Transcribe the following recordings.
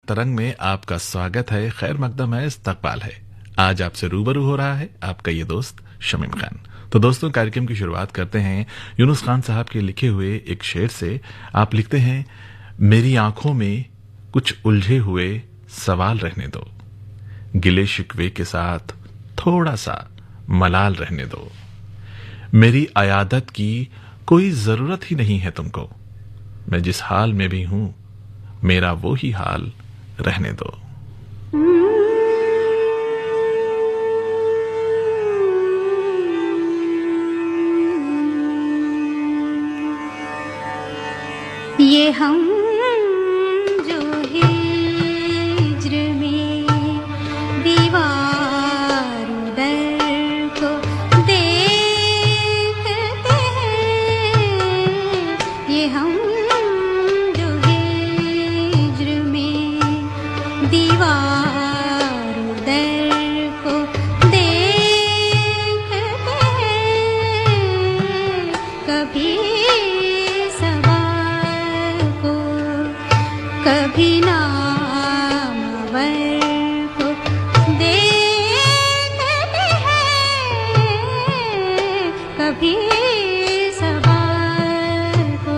तरंग में आपका स्वागत है, खैर मकदम है, इस्तकबाल है। आज आपसे रूबरू हो रहा है आपका ये दोस्त शमीम खान। तो दोस्तों, कार्यक्रम की शुरुआत करते हैं यूनुस खान साहब के लिखे हुए एक शेर से। आप लिखते हैं, मेरी आंखों में कुछ उलझे हुए सवाल रहने दो, गिले शिकवे के साथ थोड़ा सा मलाल रहने दो। मेरी अयादत की कोई जरूरत ही नहीं है तुमको, मैं जिस हाल में भी हूं मेरा वो ही हाल रहने दो। ये हम जो हिज्र में दीवार दर को देखते हैं, ये हम जो हिज्र में दीवार दर को देखते हैं, कभी कभी नामवर को देखते हैं, कभी सवार को।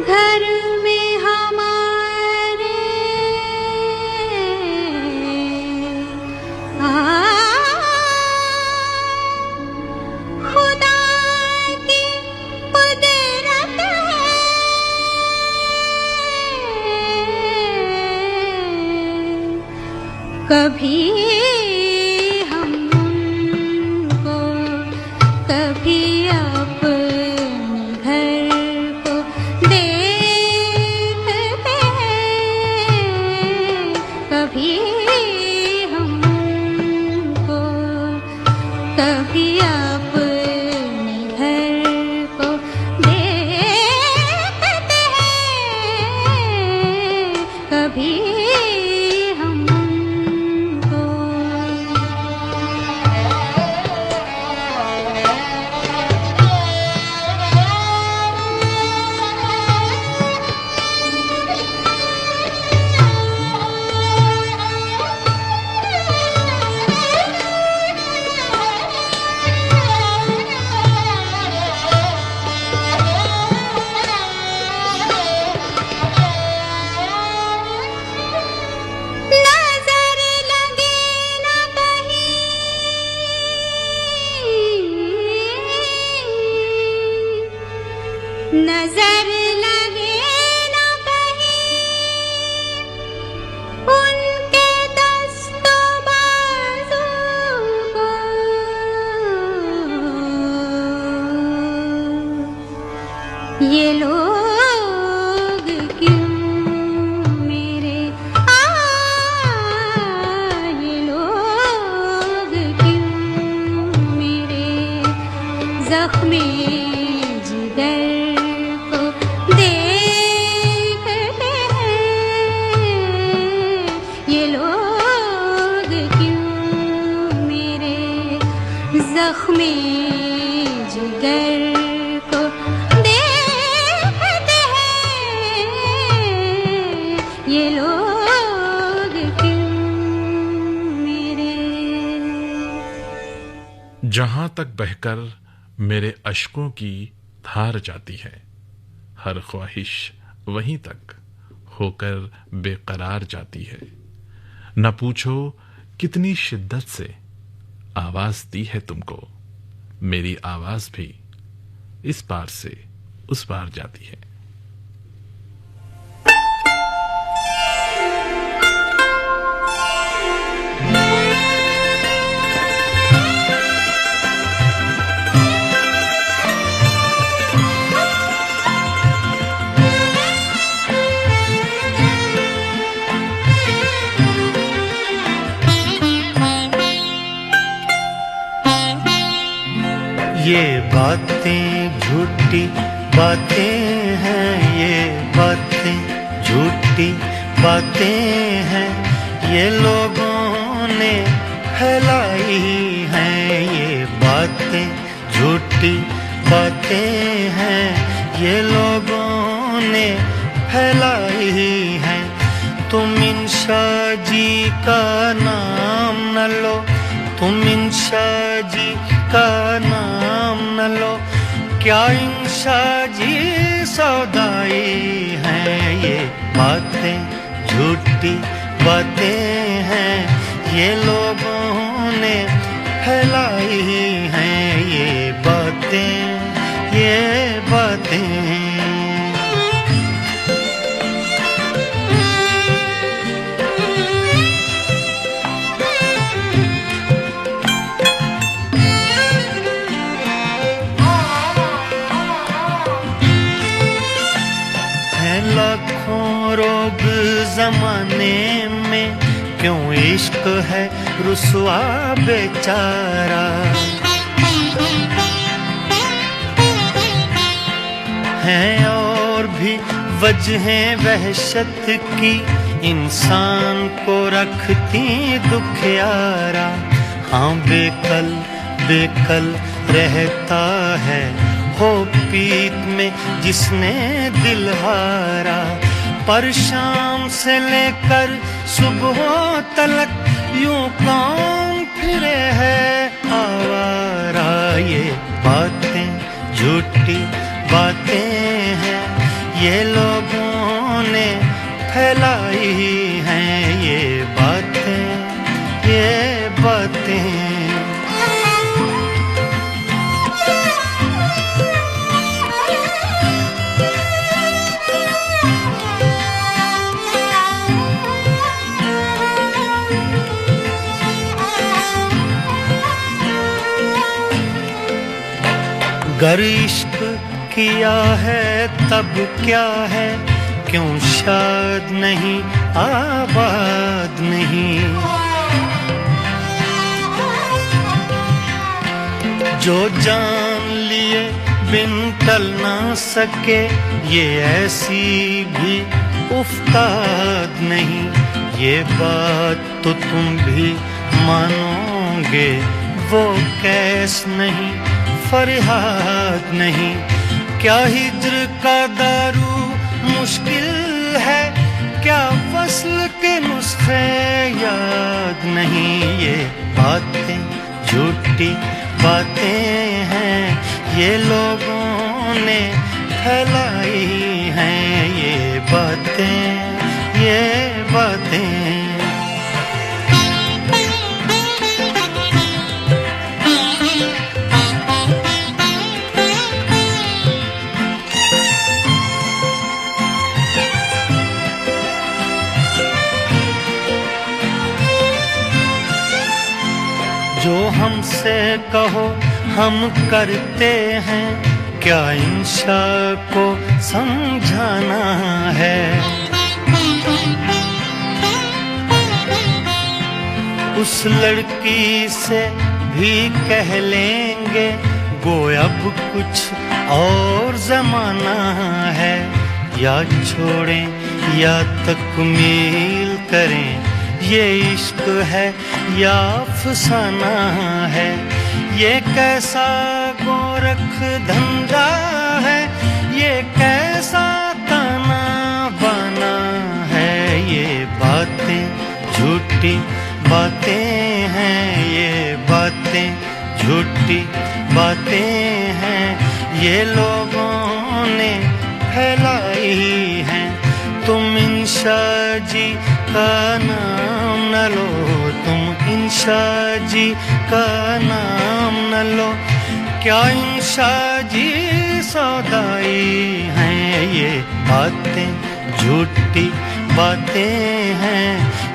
घर में हमारे खुदा की कुदरत है, कभी हम उनको कभी नजर लगे ना कहीं उनके दस्तो बाजू को, ये लोग क्यों मेरे ये लोग क्यों मेरे जख्मी जिगर जख्मी जिगर को देखते हैं, ये लोग क्यों मेरे। जहां तक बहकर मेरे अश्कों की धार जाती है, हर ख्वाहिश वहीं तक होकर बेकरार जाती है। न पूछो कितनी शिद्दत से आवाज दी है तुमको, मेरी आवाज भी इस पार से उस पार जाती है। ये बातें झूठी बातें हैं, ये बातें झूठी बातें हैं, ये लोगों ने फैलाई हैं। ये बातें झूठी बातें हैं, ये लोगों ने फैलाई हैं। तुम इंशा जी का नाम न लो, तुम इंशा जी का नाम न लो, क्या इंशा जी सौदाई हैं। ये बातें झूठी बातें हैं, ये लोगों ने फैलाई हैं। ये बातें, ये बातें। लाखों रोग जमाने में, क्यों इश्क है रुसवा बेचारा। हैं और भी वजहें वहशत की, इंसान को रखती दुखियारा। हाँ बेकल बेकल रहता है हो पीत में जिसने दिल हारा। पर शाम से लेकर सुबह तलक यूं कौन फिरे है आवारा। ये बातें झूठी बातें हैं, ये लोगों ने फैलाई हैं। ये बातें, ये बातें। गर इश्क किया है तब क्या है, क्यों शाद नहीं आबाद नहीं। जो जान लिए बिन टल ना सके, ये ऐसी भी उफ्ताद नहीं। ये बात तो तुम भी मानोगे, वो कैस नहीं फरियाद नहीं। क्या हिज्र का दारू मुश्किल है, क्या वस्ल के नुस्खे याद नहीं। ये बातें झूठी बातें हैं, ये लोगों ने फैलाई हैं। ये बातें, ये बातें। जो हमसे कहो हम करते हैं, क्या इंशा को समझाना है। उस लड़की से भी कह लेंगे, गो अब कुछ और जमाना है। या छोड़ें या तकमील करें, ये इश्क है या अफसाना है। ये कैसा गोरख धंधा है, ये कैसा ताना बाना है। ये बातें झूठी बातें हैं, ये बातें झूठी बातें हैं, ये लोगों ने फैलाई हैं। तुम इंशा जी का नाम न लो, तुम इंशा जी का नाम न लो, क्या इंशा जी सौदाई हैं। ये बातें झूठी बातें हैं,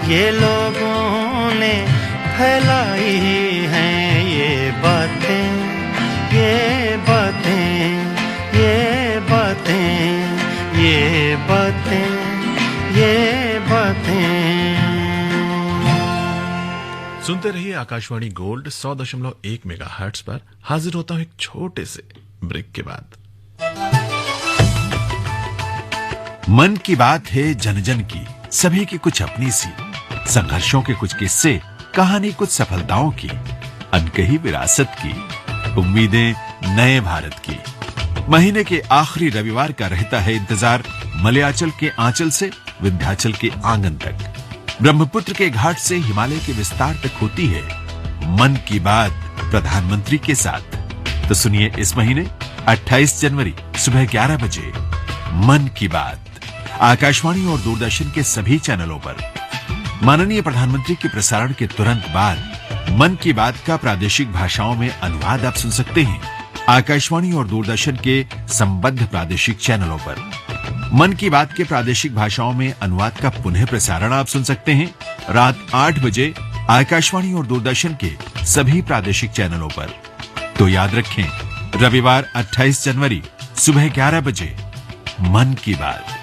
ये लोगों ने फैलाई हैं। ये बातें, ये बातें, ये बातें, ये बातें, ये बातें। सुनते रहिए आकाशवाणी गोल्ड 100.1 मेगाहर्ट्ज पर। हाजिर होता हूं एक छोटे से ब्रेक के बाद। मन की बात है जन जन की, सभी की कुछ अपनी सी, संघर्षों के कुछ किस्से, कहानी कुछ सफलताओं की, अनकही विरासत की, उम्मीदें नए भारत की। महीने के आखिरी रविवार का रहता है इंतजार मलयाचल के आंचल से विंध्याचल के आंगन तक, ब्रह्मपुत्र के घाट से हिमालय के विस्तार तक होती है मन की बात प्रधानमंत्री के साथ। तो सुनिए इस महीने 28 जनवरी सुबह 11 बजे मन की बात आकाशवाणी और दूरदर्शन के सभी चैनलों पर। माननीय प्रधानमंत्री के प्रसारण के तुरंत बाद मन की बात का प्रादेशिक भाषाओं में अनुवाद आप सुन सकते हैं आकाशवाणी और दूरदर्शन के संबद्ध प्रादेशिक चैनलों पर। मन की बात के प्रादेशिक भाषाओं में अनुवाद का पुनः प्रसारण आप सुन सकते हैं रात 8 बजे आकाशवाणी और दूरदर्शन के सभी प्रादेशिक चैनलों पर। तो याद रखें, रविवार 28 जनवरी सुबह 11 बजे मन की बात।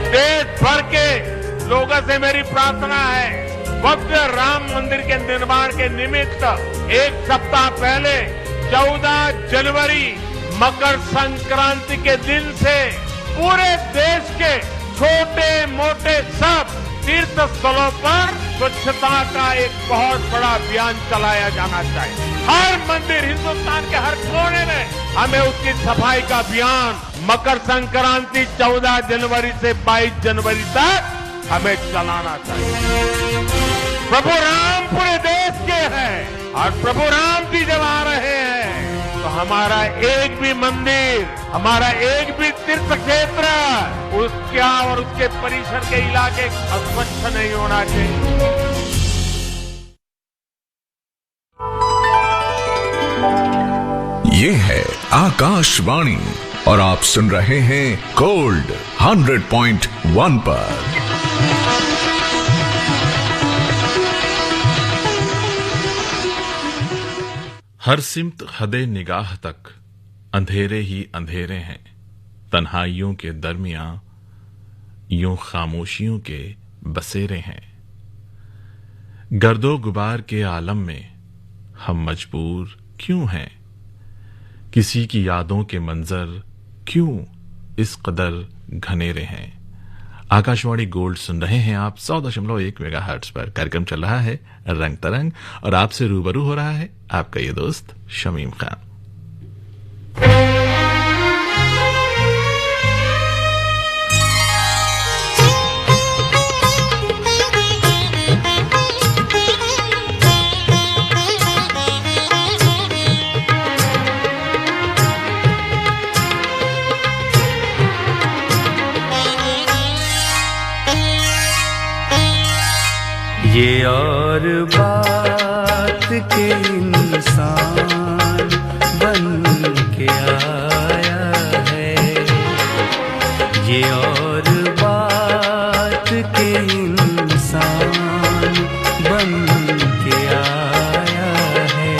देश भर के लोगों से मेरी प्रार्थना है, भव्य राम मंदिर के निर्माण के निमित्त एक सप्ताह पहले 14 जनवरी मकर संक्रांति के दिन से पूरे देश के छोटे मोटे सब तीर्थ स्थलों पर स्वच्छता का एक बहुत बड़ा अभियान चलाया जाना चाहिए। हर मंदिर, हिंदुस्तान के हर कोने में हमें उसकी सफाई का अभियान मकर संक्रांति 14 जनवरी से 22 जनवरी तक हमें चलाना चाहिए। प्रभु राम पूरे देश के हैं और प्रभु राम जी जब आ रहे हैं तो हमारा एक भी मंदिर, हमारा एक भी तीर्थ क्षेत्र उसका और उसके परिसर के इलाके अस्वच्छ नहीं होना चाहिए। ये है आकाशवाणी और आप सुन रहे हैं गोल्ड 100.1 पर। हर सिमत हदे निगाह तक अंधेरे ही अंधेरे हैं, तन्हाइयों के दरमियां यूं खामोशियों के बसेरे हैं। गर्दो गुबार के आलम में हम मजबूर क्यों हैं, किसी की यादों के मंजर क्यों इस कदर घनेरे हैं। आकाशवाणी गोल्ड सुन रहे हैं आप 100.1 मेगाहर्ट्ज पर। कार्यक्रम चल रहा है रंग तरंग और आपसे रूबरू हो रहा है आपका ये दोस्त शमीम खान। ये और बात के इंसान बन के आया है, ये और बात के इंसान बन के आया है,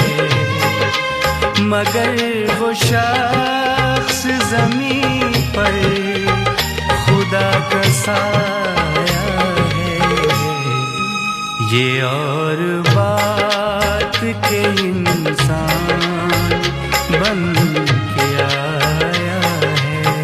मगर वो शख्स ज़मीं पर खुदा का साया है। ये और बात के इंसान बन के आया है।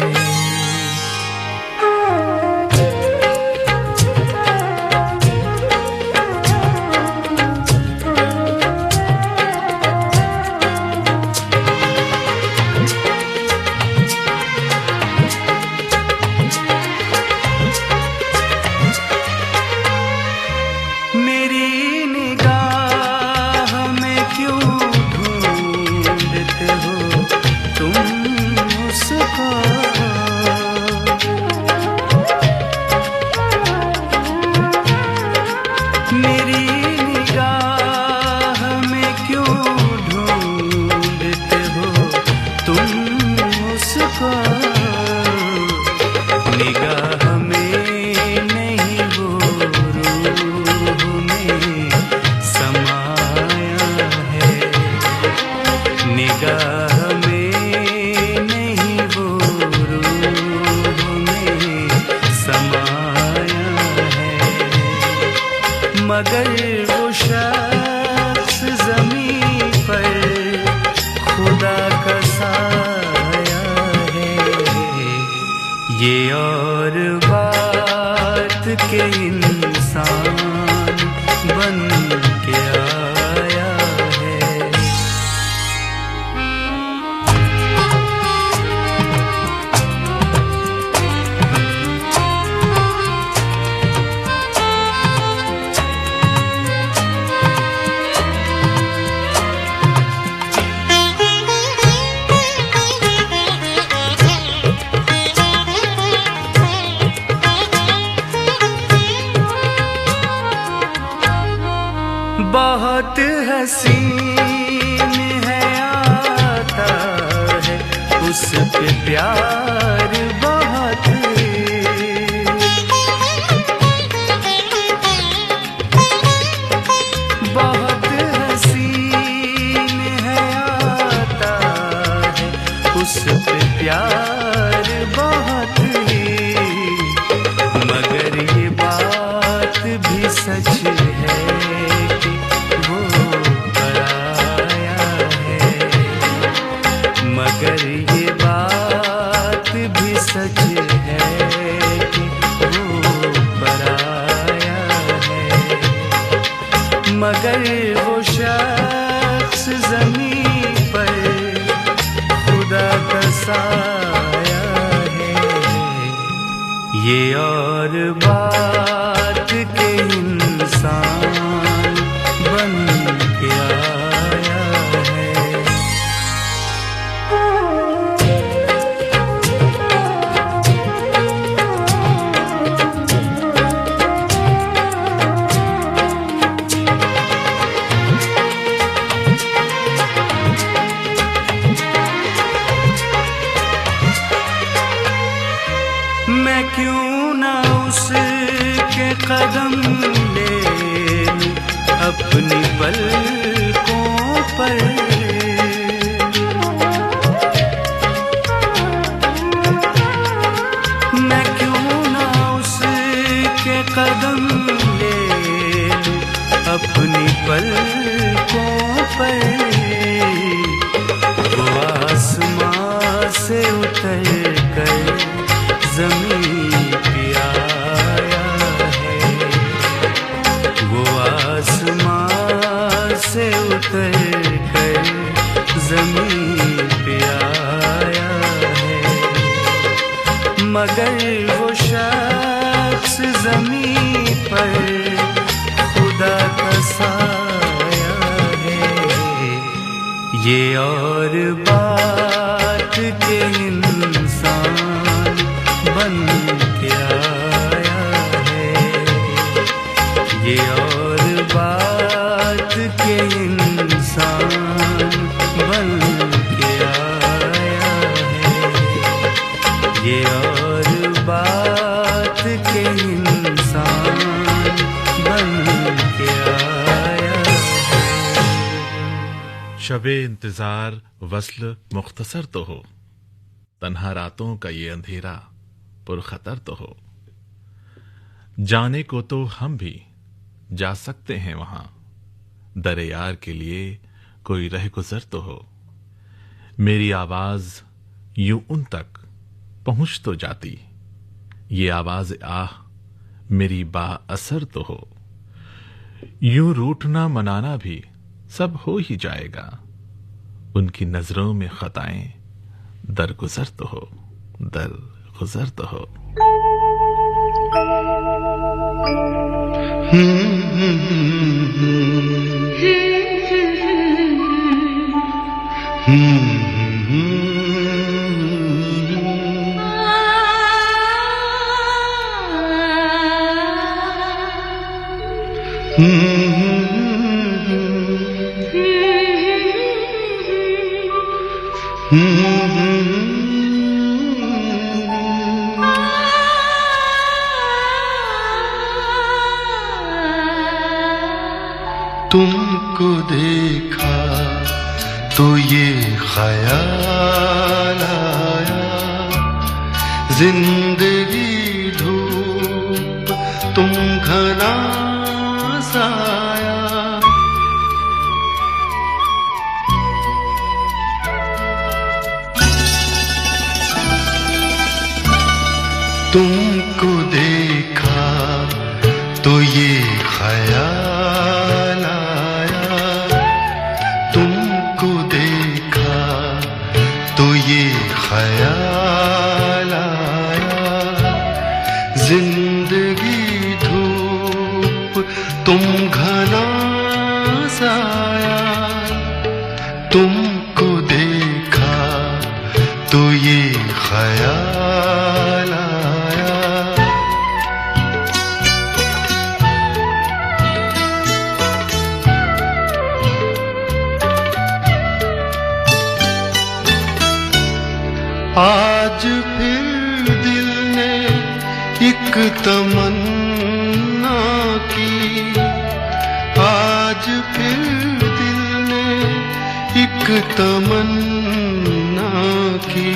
प्यार बहुत ही, मगर ये बात भी सच है कि वो पराया है। मगर ये बात भी सच है कि वो पराया है। मगर वो शख्स ज़मीं पर खुदा का साया है। ये और बात के इंसान बन के आया है। मैं क्यों ना उसके कदम ले लूं अपनी पलकों पर। मैं क्यों ना उसके कदम ले लूं अपनी पलकों पर। वो आसमां से उतर कर ज़मीं पे आया है। वो आसमां से उतर कर ज़मीं पे आया है। मगर वो शख्स ज़मीं पर खुदा का साया है। ये और बात के इंसान बन के आया है। ये और बात के इंसान बन के आया है। ये और बात के इंसान बन के आया है। शबे इंतजार वस्ल मुख्तसर तो हो, तन्हा रातों का ये अंधेरा पुरखतर तो हो। जाने को तो हम भी जा सकते हैं वहां, दरे यार के लिए कोई रह गुजर तो हो। मेरी आवाज यूं उन तक पहुंच तो जाती, ये आवाज आह मेरी बाअसर तो हो। यूं रूठना मनाना भी सब हो ही जाएगा, उनकी नजरों में खताएं दरगुजर तो हो, दरगुजर तो हो। तुमको देखा तो ये ख्याल आया, जिंदगी धूप तुम घना साया। तुमको देखा तो ये ख्याल आया, तुमको देखा तो ये ख्याल आया, जिंदगी धूप तुम घना साया। तुमको देखा तो ये ख्याल आया। आज फिर दिल ने एक तमन्ना की, आज फिर दिल ने एक तमन्ना की,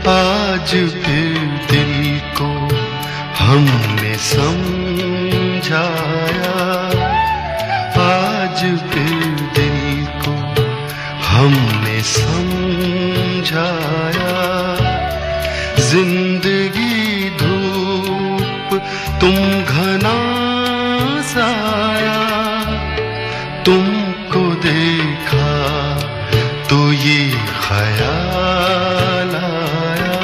आज फिर दिल को हमने समझाया, आज फिर दिल को हमने समझाया। जिंदगी धूप तुम घना साया, तुमको देखा तो ये ख्याल आया।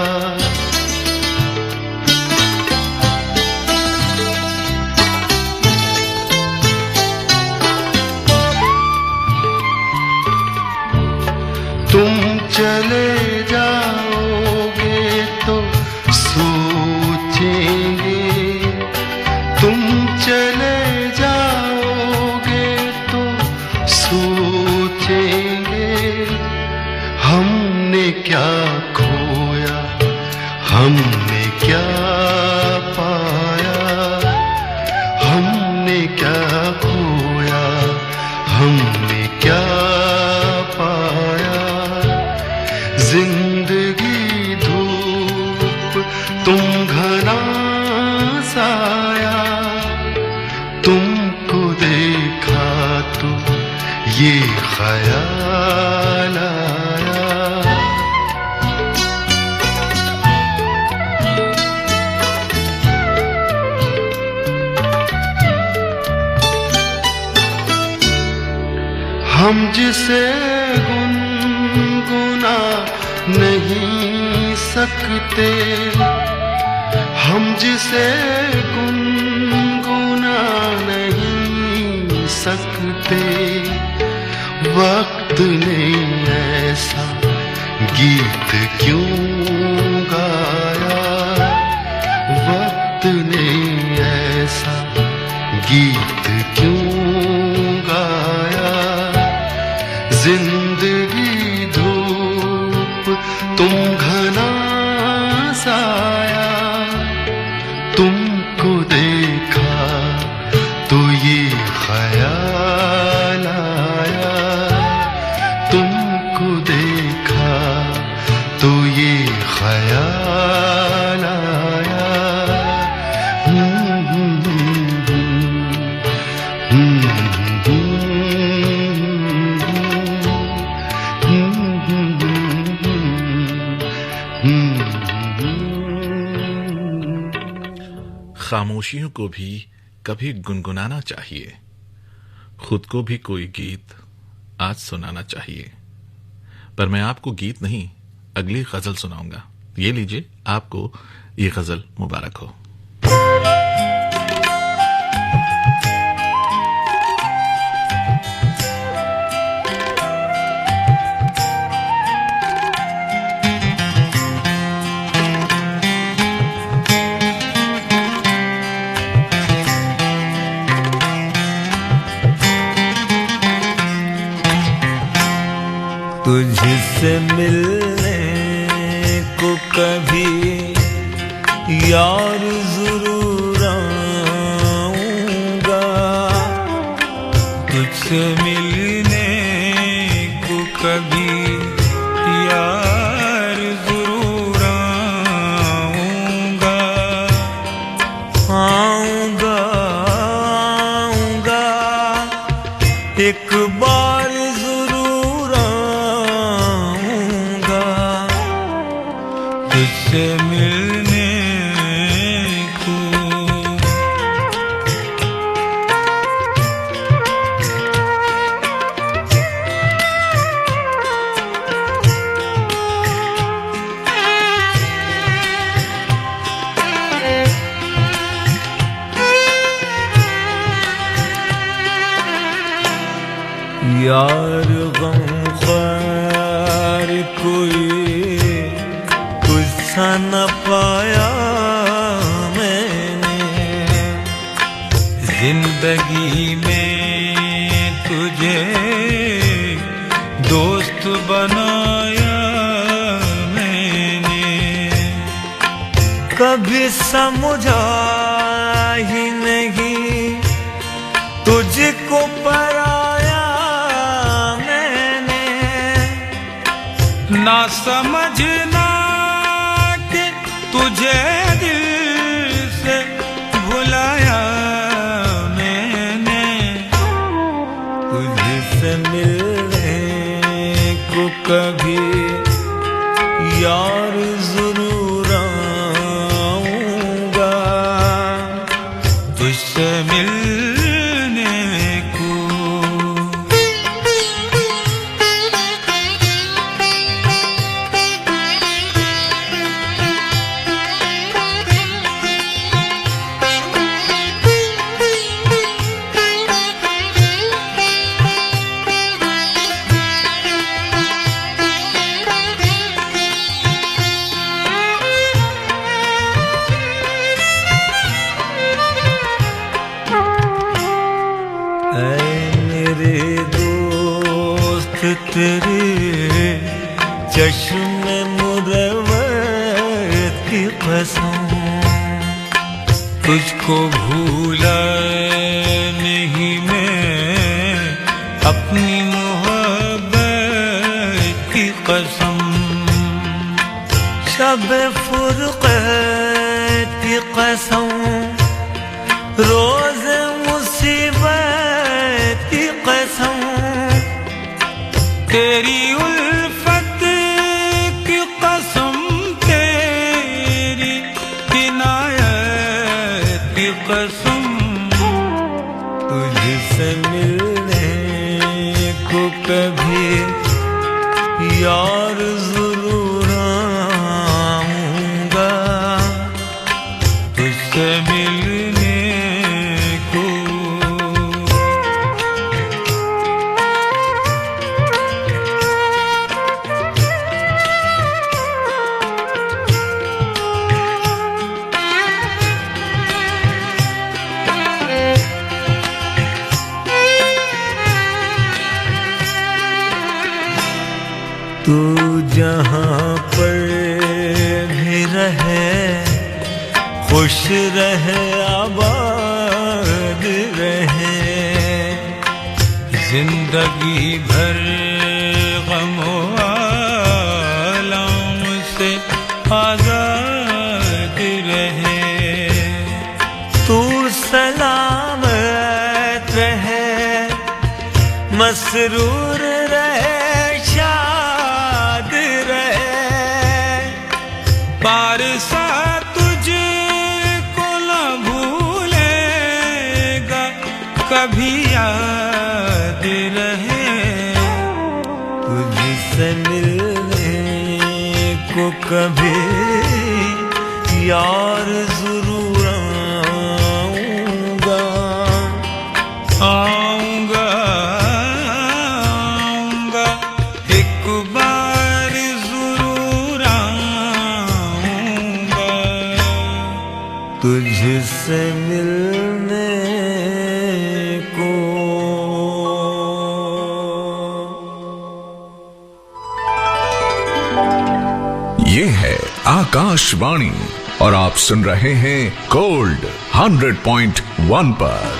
तुम चले जाओगे तो सोचेंगे, तुम चले जाओगे तो सोचेंगे, हमने क्या खोया, हमने क्या पाया, हमने क्या खोया, हमने क्या पाया। जिंदगी धूप तुम घना साया, तुमको देखा तो ये ख्याल आया। हम जिसे गुनगुना नहीं सकते, हम जिसे गुनगुना नहीं सकते, वक्त ने ऐसा गीत क्यों गाया, वक्त ने ऐसा गीत क्यों गाया। जिंदगी धूप तुम घना साया, तुमको देखा तो ये ख्याल आया, तुमको देखा तो ये ख्याल आया। खामोशियों को भी कभी गुनगुनाना चाहिए, खुद को भी कोई गीत आज सुनाना चाहिए। पर मैं आपको गीत नहीं, अगली गजल सुनाऊंगा। ये लीजिए, आपको ये गजल मुबारक हो। तुझसे मिलने को कभी यार जरूर आऊंगा, तुझसे मिलने को कभी यार जरूर आऊंगा, आऊंगा आऊंगा एक बार तुझसे मिलने को। यार गमख्वार कोई गुस्सा न पाया मैंने, जिंदगी में तुझे दोस्त बनाया मैंने, कभी समझा ही नहीं तुझको पराया मैंने, ना समझना तुझे दिल से भुलाया मैंने, तुझसे मिलने को कभी यार जरूर आऊंगा, तुझसे मिलने को। तेरे चश्मे मुरवत की कसम, तुझको भूला नहीं मैं अपनी मोहब्बत की कसम। शब फुरक़त की कसम, रोज़ मुसीबत की कसम, तेरी उल्फत की कसम, तेरी इनायत की कसम, तुझसे मिलने को कभी यार जरूर आऊंगा, तुझसे मिलने को। तू जहाँ पर भी रहे, खुश रहे, आबाद रहे, जिंदगी भर गमों आलम से आजाद रहे। तू सलामत रहे, मसरूर रहे, पारसा तुझको न भूलेगा, कभी याद रहे, तुझसे मिलने को कभी यार जरूर आऊंगा, आऊंगा, आऊंगा, एक बार जरूर आऊंगा, तुझसे मिलने को। ये है आकाशवाणी और आप सुन रहे हैं गोल्ड 100.1 पर।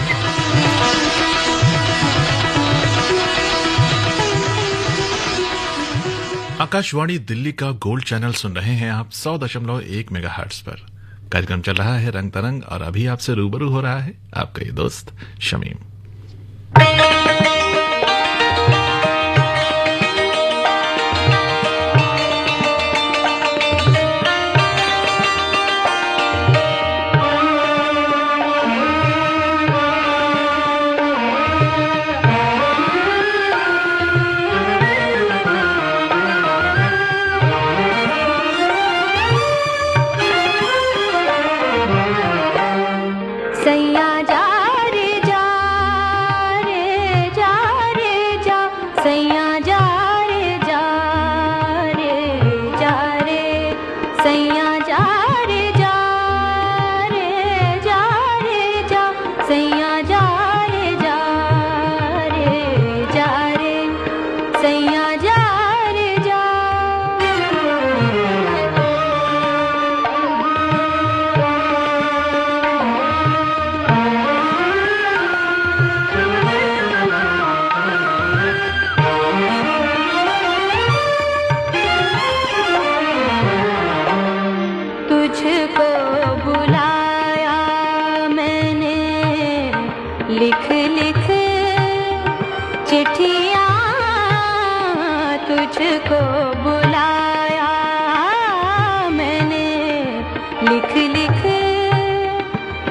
आकाशवाणी दिल्ली का गोल्ड चैनल सुन रहे हैं आप 100.1 मेगाहर्ट्ज पर। कार्यक्रम चल रहा है रंग तरंग और अभी आपसे रूबरू हो रहा है आपका ये दोस्त शमीम। सैया जा रे जा रे मुझको बुलाया, मैंने लिख लिख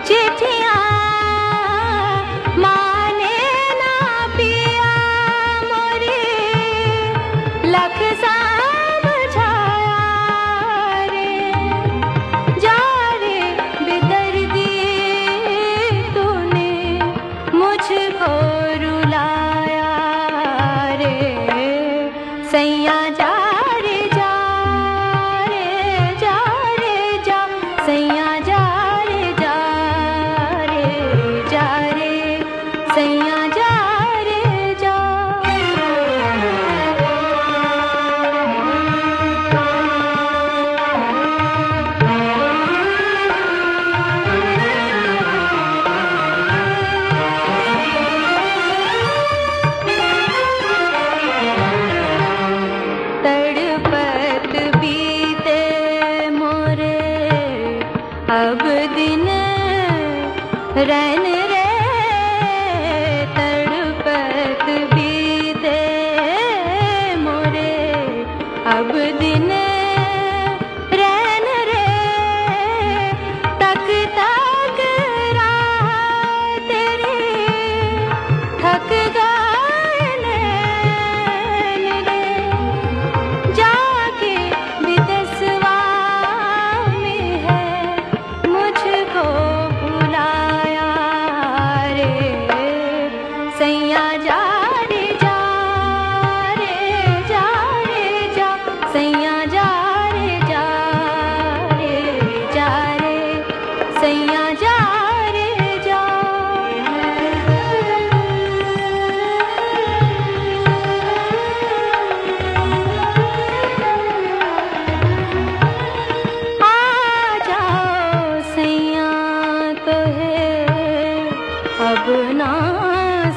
चिट्ठियाँ, माने ना पिया मोरे लख समझाया रे, जा रे बेदर्दी तूने मुझको रुलाया रे, सैया जा रे जा रे जा रे जा, सैया जा रे जा रे जा रे, सैया जा रे जा। तड़पत बीते मोरे अब दिन रैन रे, तड़पत बीते मोरे अब दिन रैन रे, तक तक राह तेरी थक गए नैन रे, जाके विदेशवा में है मुझको बुलाया रे, सैया जा रे जा रे जा रे जा, सैया जा रे जा रे जा रे, सैया जा रे जा। आ जाओ सैया तो है अब ना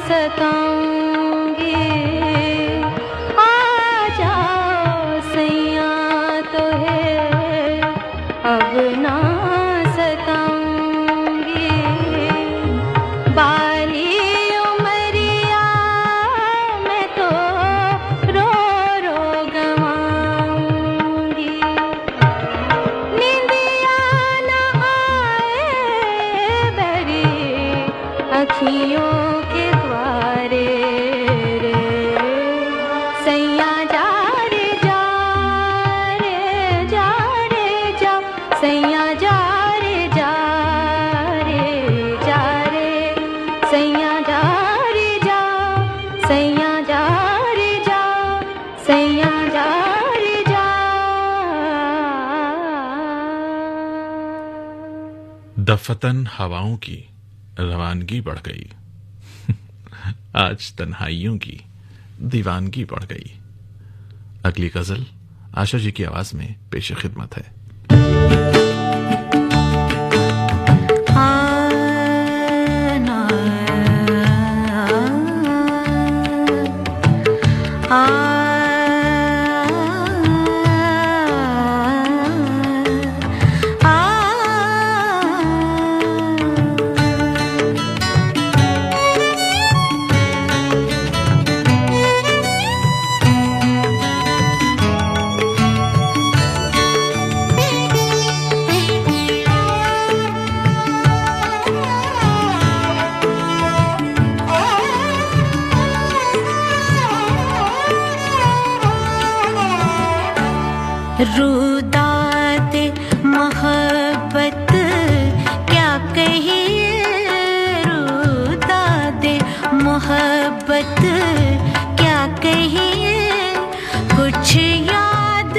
सताऊंगी, आ जाओ सैया तो है अब ना सताऊंगी, बाली उमरिया मैं तो रो रो गवाऊंगी, निंदिया न आए बरी अखियों के द्वारे रे, सैया जा रे जा रे जा रे जा, सैया जा रे जा रे जा रे, सैया जा रे जा, सैया जा रे जा, सैया जा रे जा। दफतन हवाओं की रवानगी बढ़ गई, आज तन्हाइयों की दीवानगी बढ़ गई। अगली गजल आशा जी की आवाज में पेश खिदमत है। रुदात मोहब्बत क्या कहिए, रुदात मोहब्बत क्या कहिए, कुछ याद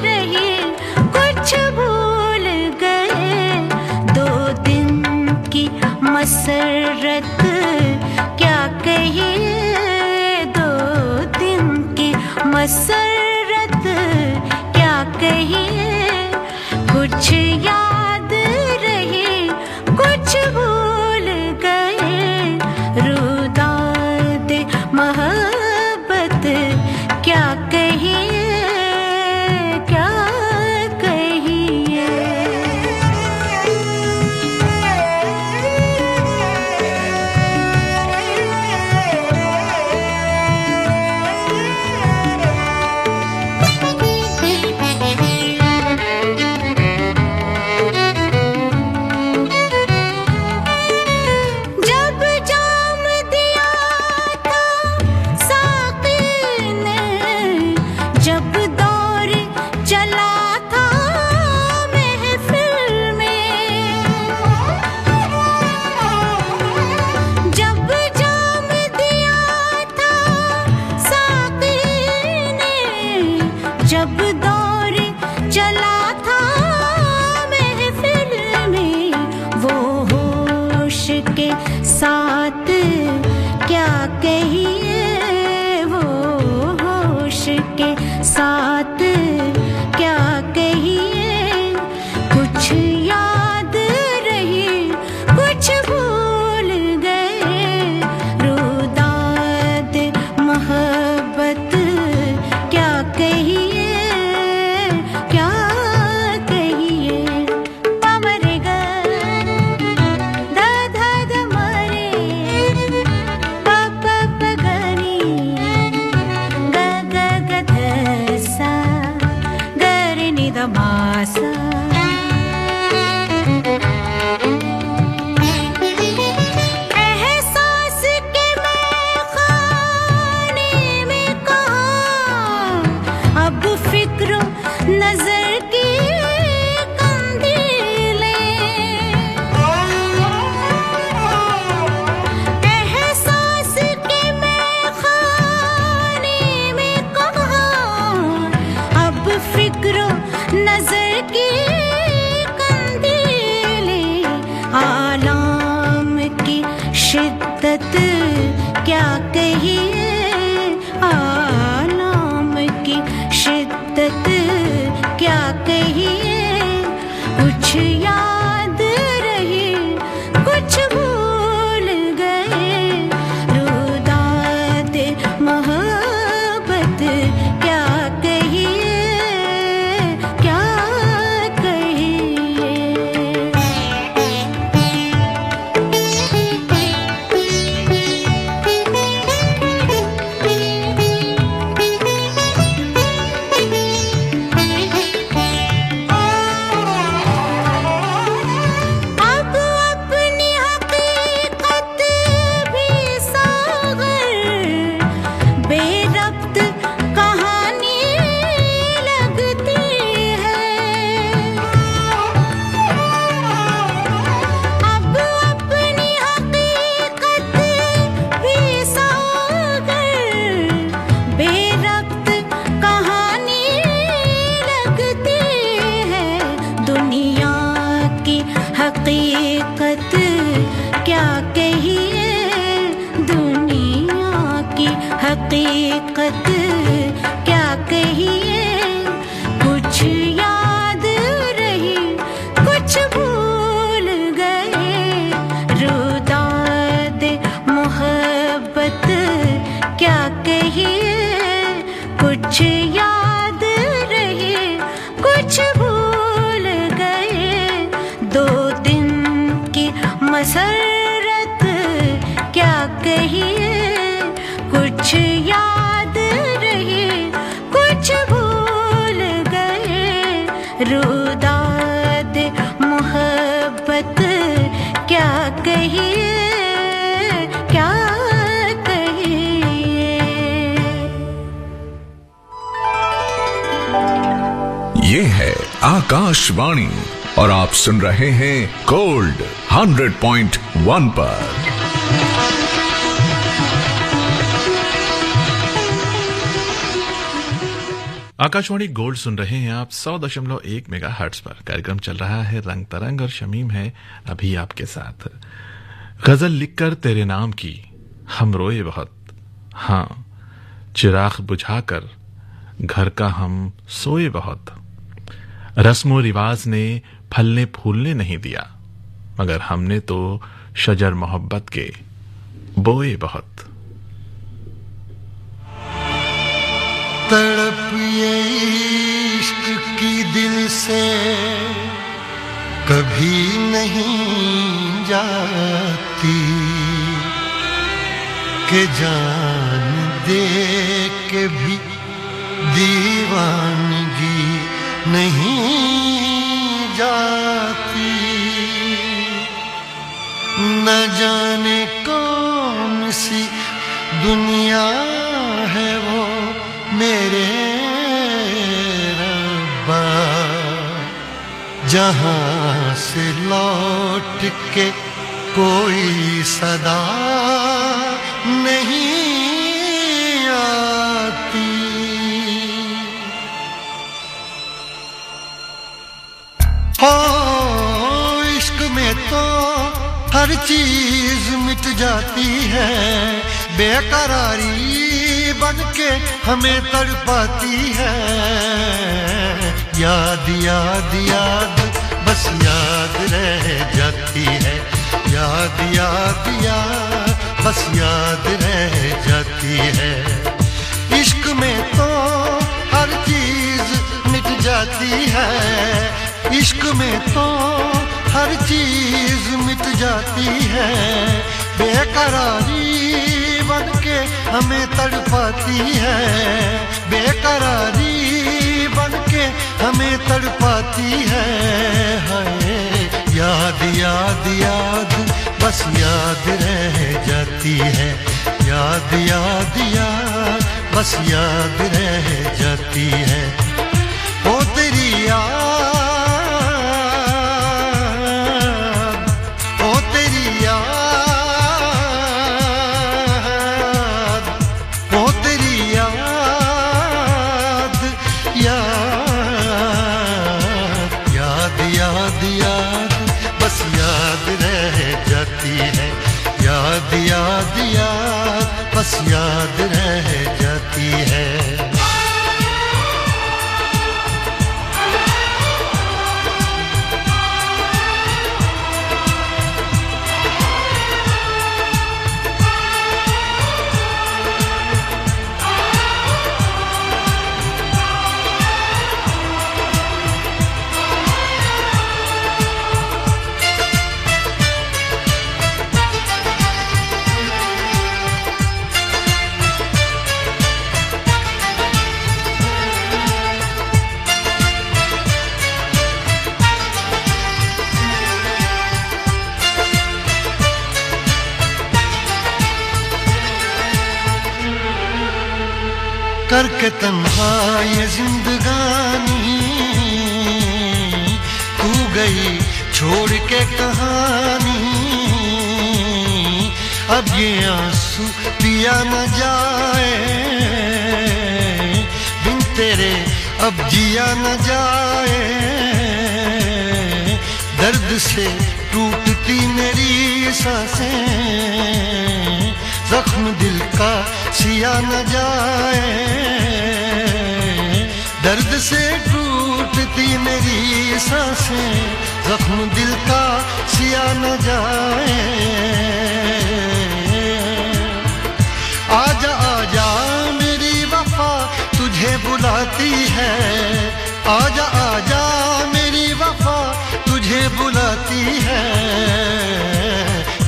रही कुछ भूल गए, 2 दिन की मसरत क्या कहिए, 2 दिन की मसरत क्या कहिए, कुछ याद रही कुछ भूल गए, रुदात मोहब्बत क्या कहिए, क्या कहिए। जब दौर चला था महफिल में, वो होश के साथ क्या कहिए, वो होश के साथ क्या कहिए, कुछ याद रही कुछ भूल गए, रुदाद मोहब्बत क्या कहिए, क्या कहिए। पमरे ग ध ध ध मरे, प प प गरी, ग ग ग ध सा, गरि नि ध मा सा। एहसास के मैं खाने में कहाँ, अब फिक्र नजर की कंदीलें, एहसास के मैं खाने में कहाँ, अब फिक्र नजर की कंदीलें, आलाम की शिद्दत क्या कहिए, आलाम की शिद्दत क्या कहिए, कुछ याद रही कुछ भूल गए, रुदाद मोहब्बत क्या कहिए, क्या कहिए। अब अपनी हकीकत भी सागर, बेरब्त कहानी लगती है, अब अपनी हकीकत भी सागर, बेरब्त कहानी लगती है, दुनिया की हकीकत क्या कहिए, दुनिया की हकीकत क्या कहिए, कुछ याद रही कुछ भूल गए, रुदाद मोहब्बत क्या कहिए, कुछ याद रही कुछ भूल गए, दो दिन की मसरत क्या कहिए, कुछ याद रही कुछ भूल गए, रुदाद मोहब्बत क्या कहिए, क्या कहिए। ये है आकाशवाणी और आप सुन रहे हैं गोल्ड 100.1 पर। आकाशवाणी गोल्ड सुन रहे हैं आप 100.1 मेगाहर्ट्ज पर। कार्यक्रम चल रहा है रंग तरंग और शमीम है अभी आपके साथ। गजल लिखकर तेरे नाम की हम रोए बहुत, हाँ चिराग बुझाकर घर का हम सोए बहुत, रस्मो रिवाज ने फलने फूलने नहीं दिया, मगर हमने तो शजर मोहब्बत के बोए बहुत। तड़प ये इश्क की दिल से कभी नहीं जाती, कि जान दे के भी दीवानगी नहीं जाती। न जाने कौन सी दुनिया है वो मेरे रब्बा, जहां से लौट के कोई सदा नहीं आती। तो हर चीज मिट जाती है, बेकरारी बनके हमें तड़पाती है। याद याद याद बस याद रह जाती है, याद याद याद बस याद रह जाती है। इश्क में तो हर चीज मिट जाती है, इश्क में तो हर चीज मिट जाती है, बेकरारी बनके हमें तड़पाती है, बेकरारी बनके हमें तड़पाती है। हाय याद याद याद बस याद रह जाती है, याद याद याद बस याद रह जाती है। ओ तेरी याद, ओ तेरी याद, ओ तेरी याद, याद याद याद याद बस याद रह जाती है, याद याद याद बस याद रह जाती है। करके तन्हा ये जिंदगानी तू गई छोड़ के कहानी, अब ये आंसू पिया न जाए बिन तेरे अब जिया न जाए। दर्द से टूटती मेरी सांसें, जख्म दिल का सिया न जाए, दर्द से टूटती मेरी सांसें, जख्म दिल का सिया न जाए। आजा आजा मेरी वफा तुझे बुलाती है, आजा आजा मेरी वफा तुझे बुलाती है।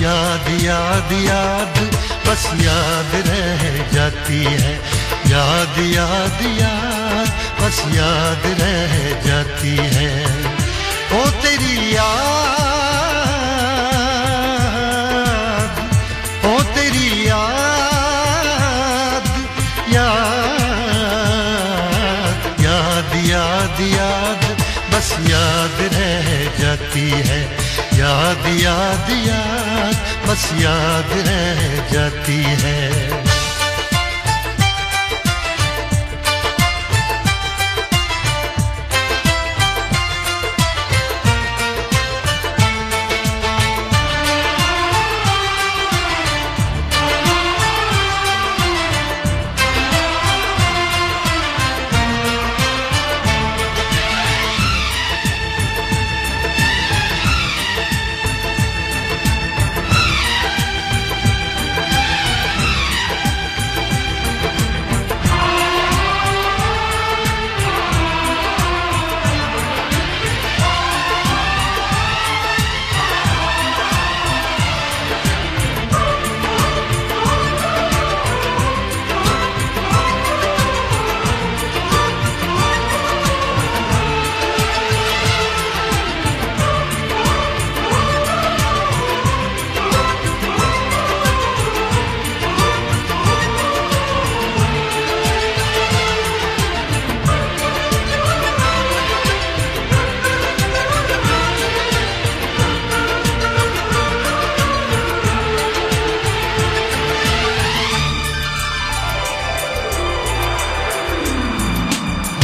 याद याद याद बस याद रह जाती है, याद याद याद बस याद रह जाती है। ओ तेरी याद, ओ तेरी याद, याद याद याद याद बस याद रह जाती है, याद याद याद बस याद रह जाती है।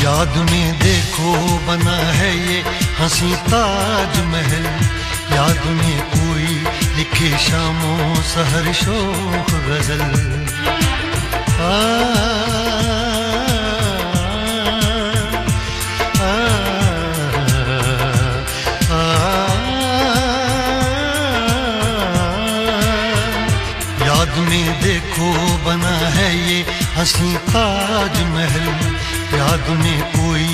याद में देखो बना है ये हंसी ताजमहल, याद में कोई लिखे शामों सहर शोख गजल। आ, आ, आ, याद में देखो बना है ये हंसी ताज महल। याद में कोई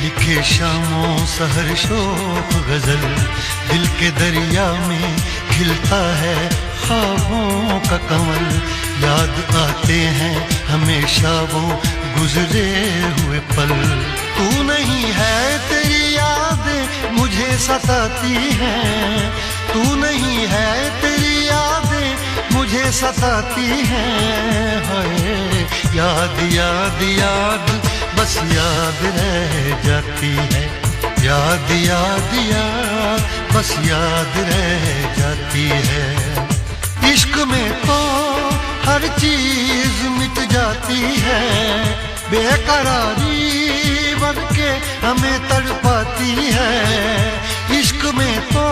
लिखे शामों सहर शोक गजल। दिल के दरिया में खिलता है ख्वाबों का कमल। याद आते हैं हमेशा वो गुजरे हुए पल। तू नहीं है तेरी यादें मुझे सताती हैं। तू नहीं है तेरी यादें मुझे सताती हैं। हाय याद याद याद बस याद रह जाती है। याद याद याद बस याद रह जाती है। इश्क में तो हर चीज मिट जाती है। बेकरारी बन के हमें तड़पाती है। इश्क में तो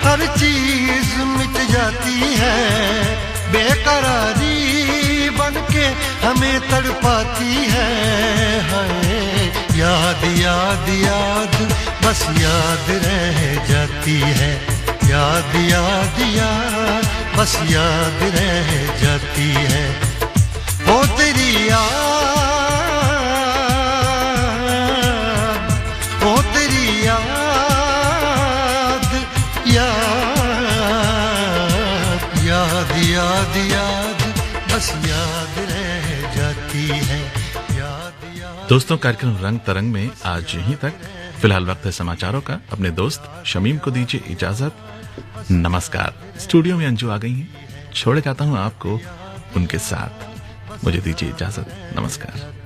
हर चीज मिट जाती है। बेकरारी बन के हमें तड़पाती है। हाय याद याद याद बस याद रह जाती है। याद याद याद बस याद रह जाती है। ओ तेरी याद, ओ तेरी याद, याद याद याद याद बस याद रह जाती है। याद याद। दोस्तों, कार्यक्रम रंग तरंग में आज यहीं तक। फिलहाल वक्त है समाचारों का। अपने दोस्त शमीम को दीजिए इजाजत। नमस्कार। स्टूडियो में अंजू आ गई हैं। छोड़ जाता हूं आपको उनके साथ। मुझे दीजिए इजाजत। नमस्कार।